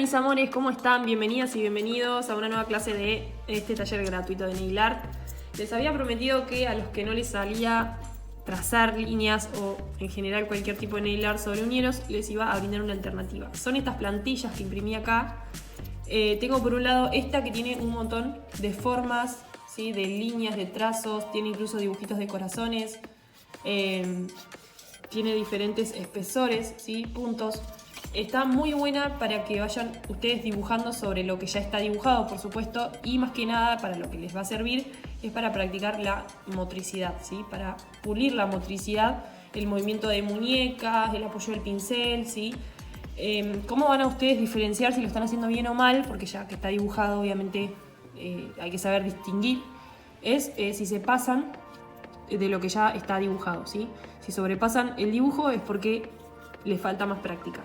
mis amores, ¿cómo están? Bienvenidas y bienvenidos a una nueva clase de este taller gratuito de Nail Art. Les había prometido que a los que no les salía trazar líneas o en general cualquier tipo de nail art sobre uñeros, les iba a brindar una alternativa. Son estas plantillas que imprimí acá. Tengo por un lado esta que tiene un montón de formas, ¿sí? De líneas, de trazos, tiene incluso dibujitos de corazones, tiene diferentes espesores, ¿sí? Puntos. Está muy buena para que vayan ustedes dibujando sobre lo que ya está dibujado, por supuesto, y más que nada para lo que les va a servir es para practicar la motricidad, ¿sí? Para pulir la motricidad, el movimiento de muñecas, el apoyo del pincel, ¿sí? ¿Cómo van a ustedes diferenciar si lo están haciendo bien o mal? Porque ya que está dibujado, obviamente hay que saber distinguir. Es si se pasan de lo que ya está dibujado, ¿sí? Si sobrepasan el dibujo es porque les falta más práctica.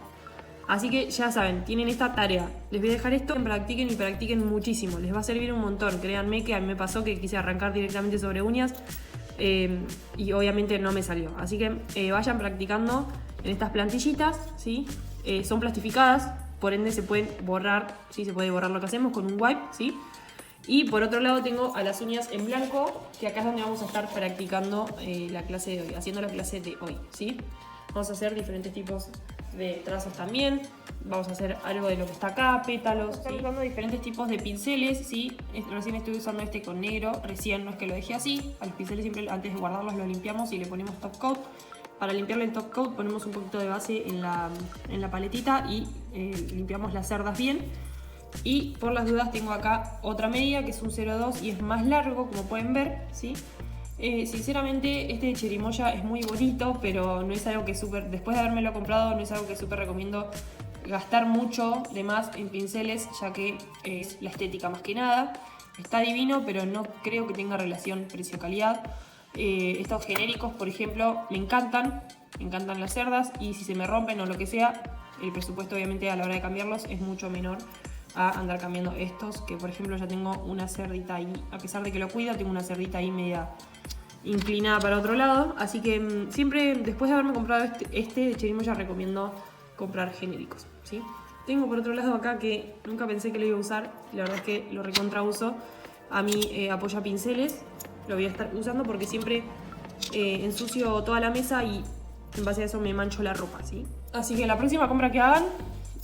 Así que ya saben, tienen esta tarea. Les voy a dejar esto, practiquen y practiquen muchísimo. Les va a servir un montón. Créanme que a mí me pasó que quise arrancar directamente sobre uñas y obviamente no me salió. Así que vayan practicando en estas plantillitas, ¿sí? Son plastificadas, por ende se pueden borrar, ¿sí? Se puede borrar lo que hacemos con un wipe, ¿sí? Y por otro lado tengo a las uñas en blanco, que acá es donde vamos a estar practicando la clase de hoy, haciendo la clase de hoy, ¿sí? Vamos a hacer diferentes tipos de trazos también. Vamos a hacer algo de lo que está acá, pétalos. Estoy usando diferentes tipos de pinceles, ¿sí? Recién estoy usando este con negro, recién no es que lo dejé así. A los pinceles siempre antes de guardarlos los limpiamos y le ponemos top coat. Para limpiarle el top coat ponemos un poquito de base en la paletita y limpiamos las cerdas bien. Y por las dudas tengo acá otra medida que es un 0,2 y es más largo, como pueden ver, ¿sí? Sinceramente este de Cherimoya es muy bonito, pero no es algo que después de habérmelo comprado, no es algo que súper recomiendo gastar mucho de más en pinceles, ya que es la estética más que nada. Está divino, pero no creo que tenga relación precio-calidad. Estos genéricos, por ejemplo, me encantan las cerdas, y si se me rompen o lo que sea, el presupuesto obviamente a la hora de cambiarlos es mucho menor a andar cambiando estos, que por ejemplo ya tengo una cerdita ahí, a pesar de que lo cuido, tengo una cerdita ahí media inclinada para otro lado, así que siempre después de haberme comprado este de Cherimoya recomiendo comprar genéricos, ¿sí? Tengo por otro lado acá que nunca pensé que lo iba a usar, la verdad es que lo recontra uso, a mi apoya pinceles, lo voy a estar usando porque siempre ensucio toda la mesa y en base a eso me mancho la ropa, ¿sí? Así que la próxima compra que hagan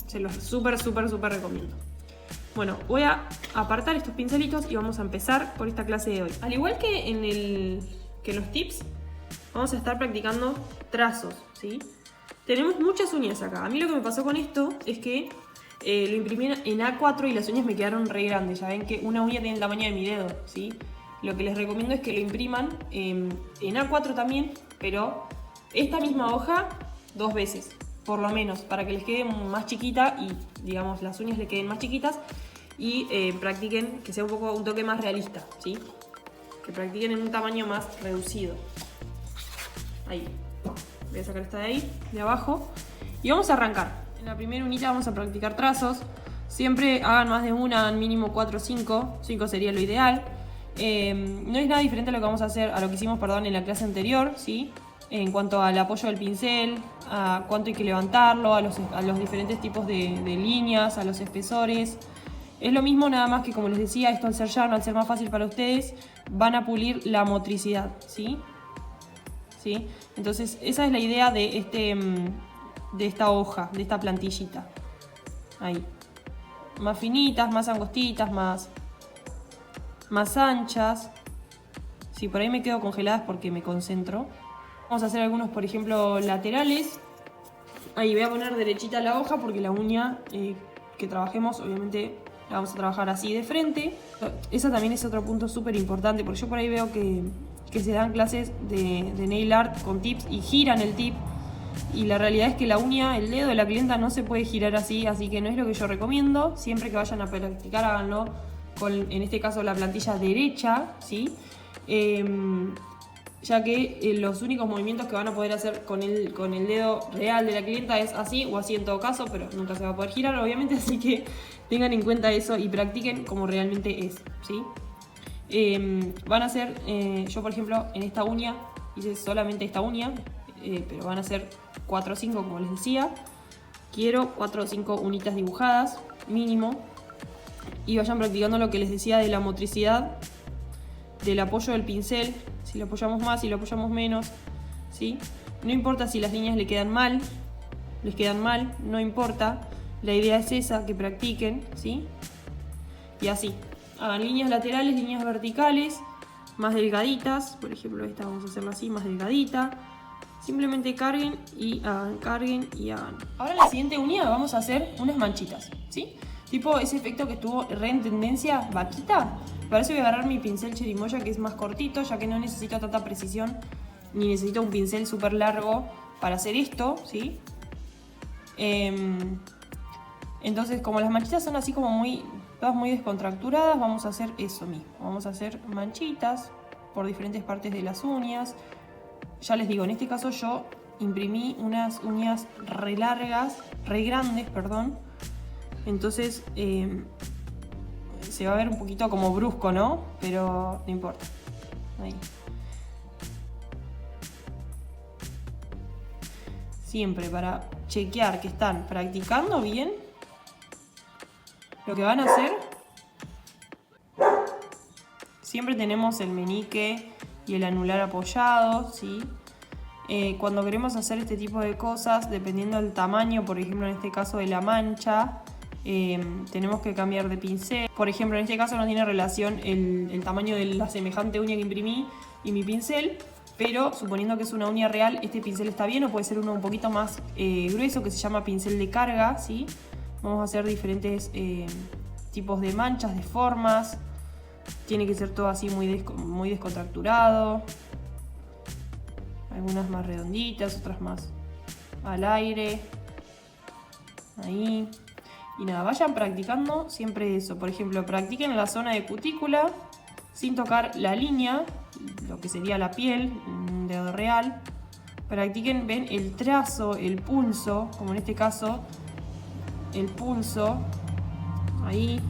se los súper recomiendo. Bueno, voy a apartar estos pincelitos y vamos a empezar por esta clase de hoy. Al igual que en los tips, vamos a estar practicando trazos, ¿sí? Tenemos muchas uñas acá. A mí lo que me pasó con esto es que lo imprimí en A4 y las uñas me quedaron re grandes. Ya ven que una uña tiene el tamaño de mi dedo, ¿sí? Lo que les recomiendo es que lo impriman en A4 también, pero esta misma hoja 2 veces, por lo menos, para que les quede más chiquita y, digamos, las uñas le queden más chiquitas y practiquen que sea un toque más realista, ¿sí? Que practiquen en un tamaño más reducido. Ahí. Voy a sacar esta de ahí, de abajo. Y vamos a arrancar. En la primera unita vamos a practicar trazos. Siempre hagan más de una, hagan mínimo 4 o 5. 5 sería lo ideal. No es nada diferente a lo que vamos a hacer, a lo que hicimos, perdón, en la clase anterior, ¿sí? En cuanto al apoyo del pincel, a cuánto hay que levantarlo, a los diferentes tipos de líneas, a los espesores. Es lo mismo, nada más que, como les decía, esto al ser llano, al ser más fácil para ustedes, van a pulir la motricidad, ¿sí? ¿Sí? Entonces esa es la idea de esta hoja, de esta plantillita. Ahí. Más finitas, más angostitas, más anchas. Sí, por ahí me quedo congeladas porque me concentro. Vamos a hacer algunos, por ejemplo, laterales. Ahí voy a poner derechita la hoja porque la uña que trabajemos, obviamente, la vamos a trabajar así de frente. Ese también es otro punto súper importante, porque yo por ahí veo que se dan clases de nail art con tips y giran el tip. Y la realidad es que la uña, el dedo de la clienta no se puede girar así, así que no es lo que yo recomiendo. Siempre que vayan a practicar, háganlo con, en este caso, la plantilla derecha, ¿sí? Ya que los únicos movimientos que van a poder hacer con el dedo real de la clienta es así o así en todo caso, pero nunca se va a poder girar, obviamente, así que tengan en cuenta eso y practiquen como realmente es, ¿sí? Van a hacer, yo por ejemplo en esta uña hice solamente esta uña, pero van a ser 4 o 5 como les decía. Quiero 4 o 5 unitas dibujadas, mínimo y vayan practicando lo que les decía de la motricidad, del apoyo del pincel, si lo apoyamos más, si lo apoyamos menos, ¿sí? No importa si las líneas les quedan mal, no importa, la idea es esa, que practiquen, ¿sí? Y así, hagan líneas laterales, líneas verticales, más delgaditas, por ejemplo esta vamos a hacerla así, más delgadita. Simplemente carguen y hagan, carguen y hagan. Ahora en la siguiente uña vamos a hacer unas manchitas, ¿sí? Tipo ese efecto que estuvo re en tendencia, vaquita. Para eso voy a agarrar mi pincel chirimoya, que es más cortito, ya que no necesito tanta precisión, ni necesito un pincel súper largo para hacer esto, ¿sí? Entonces, como las manchitas son así como todas muy descontracturadas, vamos a hacer eso mismo. Vamos a hacer manchitas por diferentes partes de las uñas. Ya les digo, en este caso yo imprimí unas uñas re largas, re grandes, perdón. Entonces se va a ver un poquito como brusco, ¿no? Pero no importa. Ahí. Siempre para chequear que están practicando bien, lo que van a hacer, siempre tenemos el meñique y el anular apoyados, ¿sí? Cuando queremos hacer este tipo de cosas, dependiendo del tamaño, por ejemplo en este caso de la mancha, tenemos que cambiar de pincel. Por ejemplo en este caso no tiene relación el tamaño de la semejante uña que imprimí y mi pincel, pero suponiendo que es una uña real, este pincel está bien, o puede ser uno un poquito más grueso, que se llama pincel de carga, ¿sí? Vamos a hacer diferentes tipos de manchas, de formas. Tiene que ser todo así muy descontracturado. Algunas más redonditas, otras más al aire. Ahí. Y nada, vayan practicando siempre eso. Por ejemplo, practiquen en la zona de cutícula sin tocar la línea, lo que sería la piel, un dedo real. Practiquen, ven, el trazo, el pulso, como en este caso, el pulso. Ahí.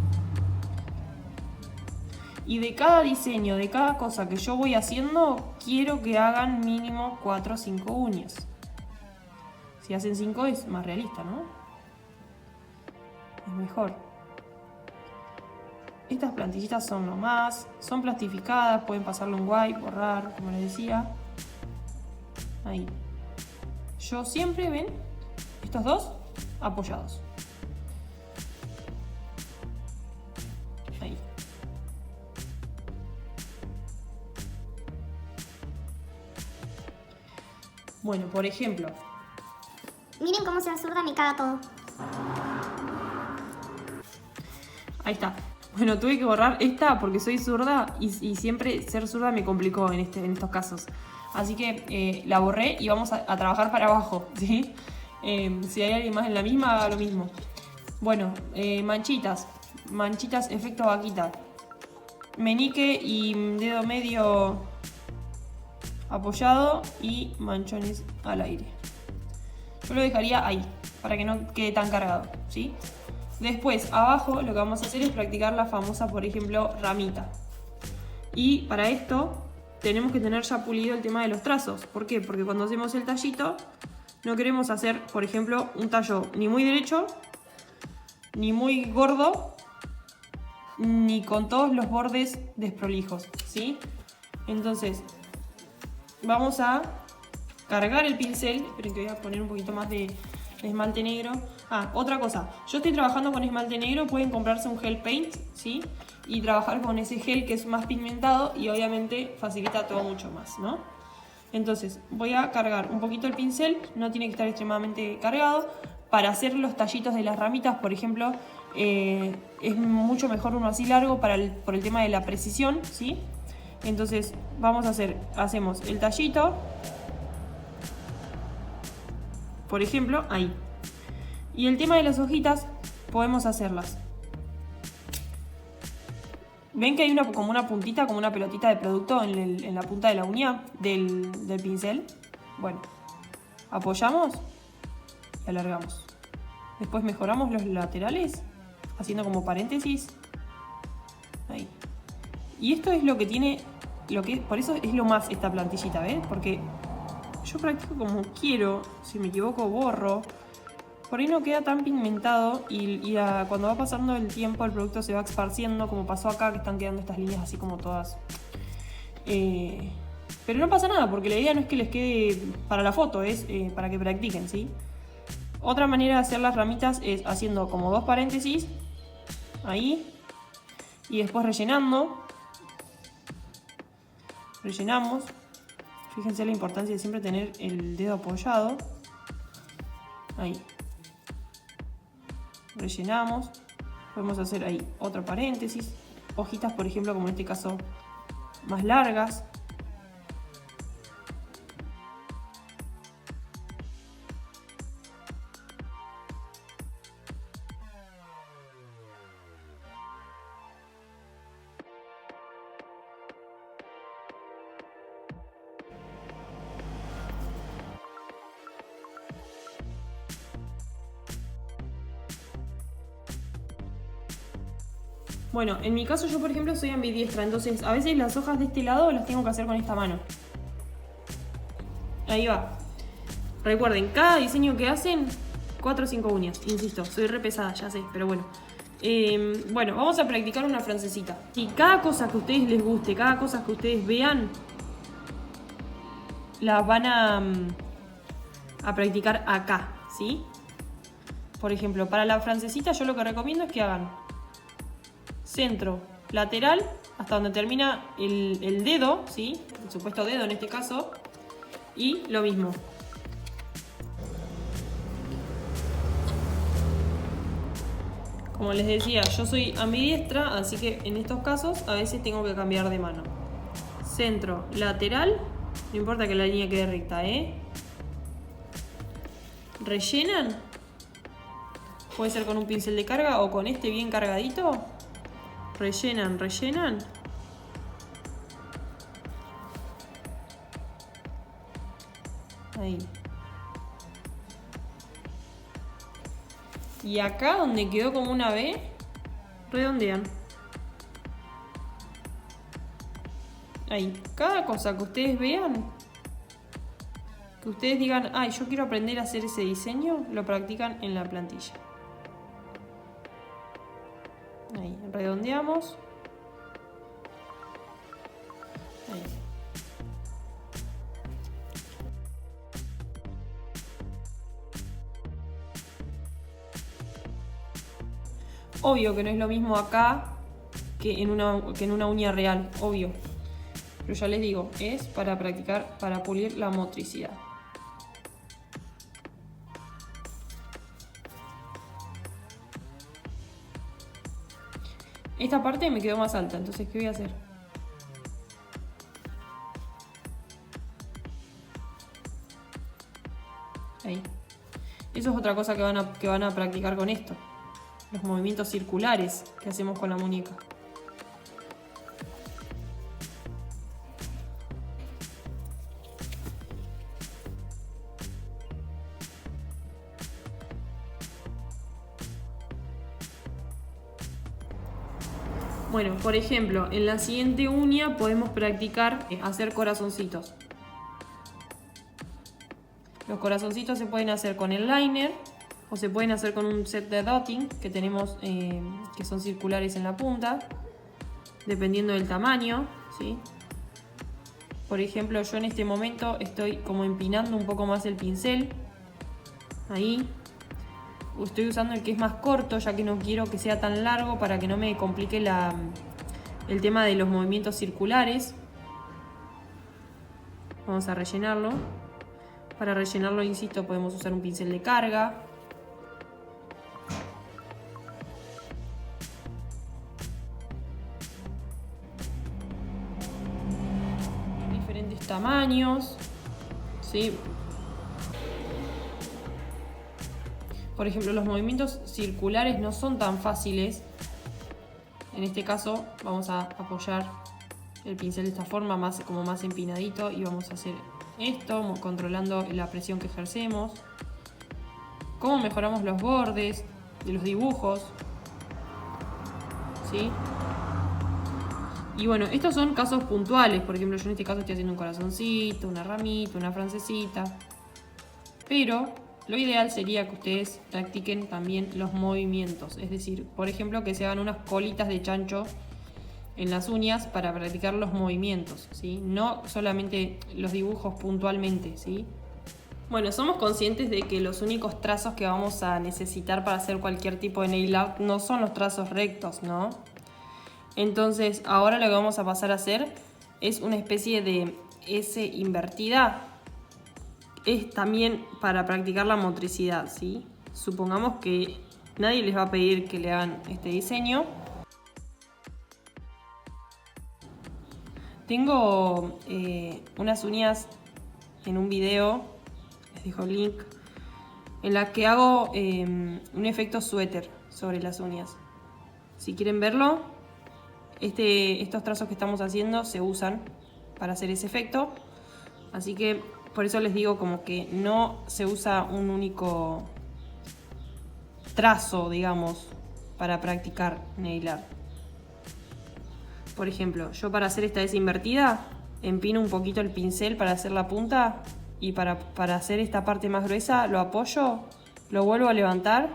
Y de cada diseño, de cada cosa que yo voy haciendo, quiero que hagan mínimo 4 o 5 uñas. Si hacen 5 es más realista, ¿no? Es mejor. Estas plantillitas son nomás, son plastificadas, pueden pasarlo en wipe, borrar, como les decía. Ahí. Yo siempre, ven, estos dos apoyados. Ahí. Bueno, por ejemplo. Miren cómo se zurda, me caga todo. Ahí está. Bueno, tuve que borrar esta porque soy zurda y siempre ser zurda me complicó en estos casos. Así que la borré y vamos a trabajar para abajo, ¿sí? Si hay alguien más en la misma, haga lo mismo. Bueno, manchitas. Manchitas efecto vaquita. Meñique y dedo medio apoyado y manchones al aire. Yo lo dejaría ahí, para que no quede tan cargado, ¿sí? Después, abajo, lo que vamos a hacer es practicar la famosa, por ejemplo, ramita. Y para esto, tenemos que tener ya pulido el tema de los trazos. ¿Por qué? Porque cuando hacemos el tallito, no queremos hacer, por ejemplo, un tallo ni muy derecho, ni muy gordo, ni con todos los bordes desprolijos, ¿sí? Entonces, vamos a cargar el pincel. Esperen que voy a poner un poquito más de esmalte negro. Ah, otra cosa, yo estoy trabajando con esmalte negro, pueden comprarse un gel paint, ¿sí? Y trabajar con ese gel que es más pigmentado y obviamente facilita todo mucho más, ¿no? Entonces voy a cargar un poquito el pincel, no tiene que estar extremadamente cargado. Para hacer los tallitos de las ramitas, por ejemplo, es mucho mejor uno así largo por el tema de la precisión, ¿sí? Entonces hacemos el tallito, por ejemplo, ahí. Y el tema de las hojitas, podemos hacerlas. ¿Ven que hay como una puntita, como una pelotita de producto en la punta de la uña del pincel? Bueno, apoyamos y alargamos. Después mejoramos los laterales, haciendo como paréntesis. Ahí. Y esto es lo que tiene, por eso es lo más esta plantillita, ¿ves? Porque yo practico como quiero, si me equivoco borro. por ahí no queda tan pigmentado y cuando va pasando el tiempo el producto se va esparciendo, como pasó acá, que están quedando estas líneas así como todas. Pero no pasa nada, porque la idea no es que les quede para la foto, es para que practiquen, ¿sí? Otra manera de hacer las ramitas es haciendo como 2 paréntesis, ahí, y después rellenando. Rellenamos. Fíjense la importancia de siempre tener el dedo apoyado. Ahí. Rellenamos. Podemos hacer ahí otro paréntesis. Hojitas, por ejemplo, como en este caso, más largas. Bueno, en mi caso yo por ejemplo soy ambidiestra, entonces a veces las hojas de este lado las tengo que hacer con esta mano. Ahí va. Recuerden, cada diseño que hacen, 4 o 5 uñas, insisto, soy re pesada, ya sé, pero bueno. Bueno, vamos a practicar una francesita. Y cada cosa que a ustedes les guste, cada cosa que ustedes vean, las van a practicar acá, ¿sí? Por ejemplo, para la francesita yo lo que recomiendo es que hagan centro, lateral, hasta donde termina el dedo, ¿sí? El supuesto dedo en este caso. Y lo mismo. Como les decía, yo soy ambidiestra, así que en estos casos a veces tengo que cambiar de mano. Centro, lateral, no importa que la línea quede recta, ¿eh? Rellenan. Puede ser con un pincel de carga o con este bien cargadito. Rellenan, rellenan. Ahí. Y acá donde quedó como una V, redondean. Ahí. Cada cosa que ustedes vean, que ustedes digan, ay, yo quiero aprender a hacer ese diseño, lo practican en la plantilla. Ahí, redondeamos. Ahí. Obvio que no es lo mismo acá que en una uña real, obvio. Pero ya les digo, es para practicar, para pulir la motricidad. Esta parte me quedó más alta, entonces ¿qué voy a hacer? Ahí. Eso es otra cosa que van a practicar con esto. Los movimientos circulares que hacemos con la muñeca. Bueno, por ejemplo, en la siguiente uña podemos practicar hacer corazoncitos. Los corazoncitos se pueden hacer con el liner o se pueden hacer con un set de dotting que tenemos que son circulares en la punta, dependiendo del tamaño, ¿sí? Por ejemplo, yo en este momento estoy como empinando un poco más el pincel. Ahí. Estoy usando el que es más corto, ya que no quiero que sea tan largo para que no me complique el tema de los movimientos circulares. Vamos a rellenarlo. Para rellenarlo, insisto, podemos usar un pincel de carga. Diferentes tamaños, ¿sí? Por ejemplo, los movimientos circulares no son tan fáciles. En este caso vamos a apoyar el pincel de esta forma, como más empinadito, y vamos a hacer esto, controlando la presión que ejercemos. Cómo mejoramos los bordes de los dibujos, ¿sí? Y bueno, estos son casos puntuales. Por ejemplo, yo en este caso estoy haciendo un corazoncito, una ramita, una francesita. Pero lo ideal sería que ustedes practiquen también los movimientos. Es decir, por ejemplo, que se hagan unas colitas de chancho en las uñas para practicar los movimientos, ¿sí? No solamente los dibujos puntualmente, ¿sí? Bueno, somos conscientes de que los únicos trazos que vamos a necesitar para hacer cualquier tipo de nail art no son los trazos rectos, ¿no? Entonces, ahora lo que vamos a pasar a hacer es una especie de S invertida. Es también para practicar la motricidad, ¿sí? Supongamos que nadie les va a pedir que le hagan este diseño. Tengo unas uñas en un video, les dejo el link, en la que hago un efecto suéter sobre las uñas. Si quieren verlo, estos trazos que estamos haciendo se usan para hacer ese efecto. Así que por eso les digo como que no se usa un único trazo, digamos, para practicar nail art. Por ejemplo, yo para hacer esta S invertida, empino un poquito el pincel para hacer la punta y para hacer esta parte más gruesa lo apoyo, lo vuelvo a levantar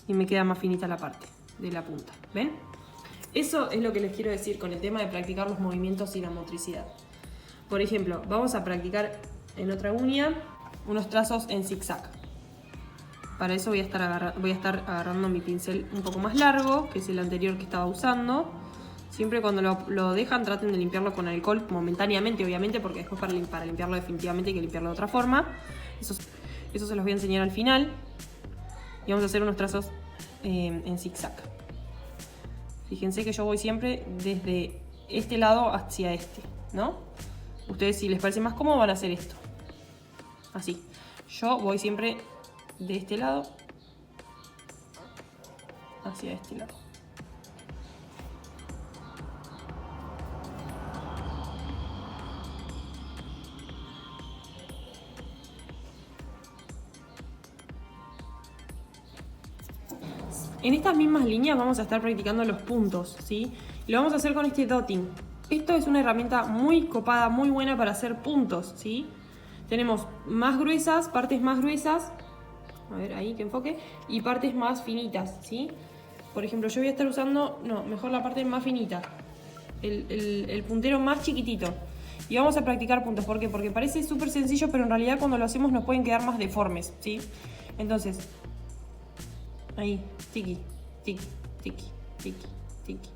y me queda más finita la parte de la punta. ¿Ven? Eso es lo que les quiero decir con el tema de practicar los movimientos y la motricidad. Por ejemplo, vamos a practicar en otra uña unos trazos en zigzag. Para eso voy a estar agarrando mi pincel un poco más largo, que es el anterior que estaba usando. Siempre cuando lo dejan traten de limpiarlo con alcohol momentáneamente, obviamente, porque después para limpiarlo definitivamente hay que limpiarlo de otra forma. Eso se los voy a enseñar al final. Y vamos a hacer unos trazos en zigzag. Fíjense que yo voy siempre desde este lado hacia este, ¿no? Ustedes, si les parece más cómodo, van a hacer esto. Así. Yo voy siempre de este lado hacia este lado. En estas mismas líneas vamos a estar practicando los puntos, ¿sí? Y lo vamos a hacer con este dotting. Esto es una herramienta muy copada, muy buena para hacer puntos, ¿sí? Tenemos más gruesas, partes más gruesas, a ver ahí que enfoque, y partes más finitas, ¿sí? Por ejemplo, yo voy a estar usando, mejor la parte más finita, el puntero más chiquitito. Y vamos a practicar puntos, ¿por qué? Porque parece súper sencillo, pero en realidad cuando lo hacemos nos pueden quedar más deformes, ¿sí? Entonces, ahí, tiki, tiki, tiki, tiki, tiki.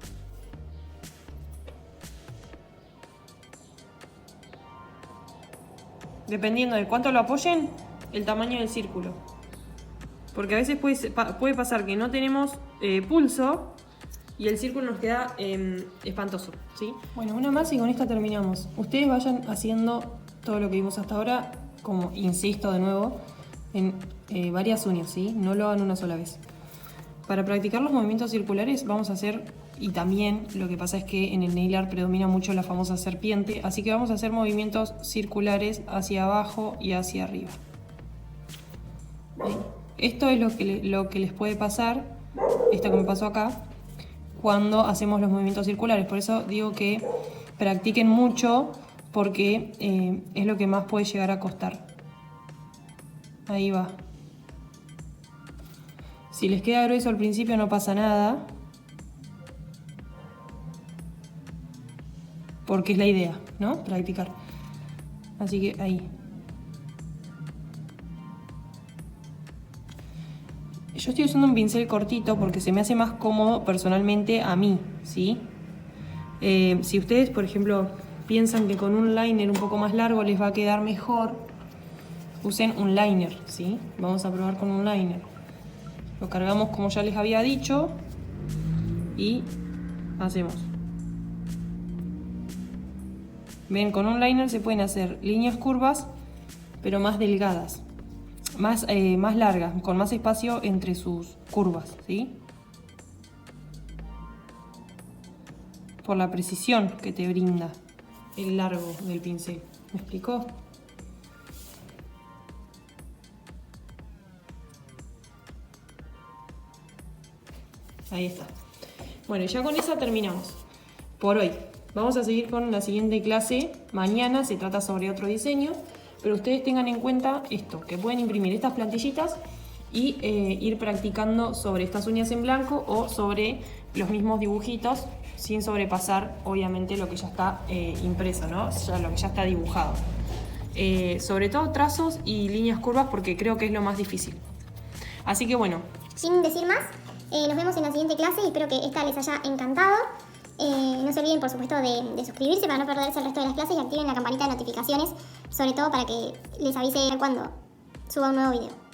Dependiendo de cuánto lo apoyen, el tamaño del círculo. Porque a veces puede pasar que no tenemos pulso y el círculo nos queda espantoso, ¿sí? Bueno, una más y con esta terminamos. Ustedes vayan haciendo todo lo que vimos hasta ahora, como insisto de nuevo, en varias uñas, ¿sí? No lo hagan una sola vez. Para practicar los movimientos circulares vamos a hacer, y también lo que pasa es que en el nail art predomina mucho la famosa serpiente, así que vamos a hacer movimientos circulares hacia abajo y hacia arriba. Ahí. Esto es lo que les puede pasar, esto que me pasó acá, cuando hacemos los movimientos circulares. Por eso digo que practiquen mucho, porque es lo que más puede llegar a costar. Ahí va. Si les queda grueso al principio no pasa nada, porque es la idea, ¿no? Practicar. Así que ahí. Yo estoy usando un pincel cortito porque se me hace más cómodo personalmente a mí, ¿sí? Si ustedes, por ejemplo, piensan que con un liner un poco más largo les va a quedar mejor, usen un liner, ¿sí? Vamos a probar con un liner. Lo cargamos como ya les había dicho y hacemos. Ven, con un liner se pueden hacer líneas curvas, pero más delgadas, más largas, con más espacio entre sus curvas, ¿sí? Por la precisión que te brinda el largo del pincel. ¿Me explicó? Ahí está. Bueno, ya con esa terminamos por hoy. Vamos a seguir con la siguiente clase. Mañana se trata sobre otro diseño. pero ustedes tengan en cuenta esto, que pueden imprimir estas plantillitas y ir practicando sobre estas uñas en blanco o sobre los mismos dibujitos sin sobrepasar obviamente lo que ya está impreso, ¿no? Lo que ya está dibujado. Sobre todo trazos y líneas curvas porque creo que es lo más difícil. Así que bueno. Sin decir más, nos vemos en la siguiente clase y espero que esta les haya encantado. No se olviden por supuesto de suscribirse para no perderse el resto de las clases y activen la campanita de notificaciones, sobre todo para que les avise cuando suba un nuevo video.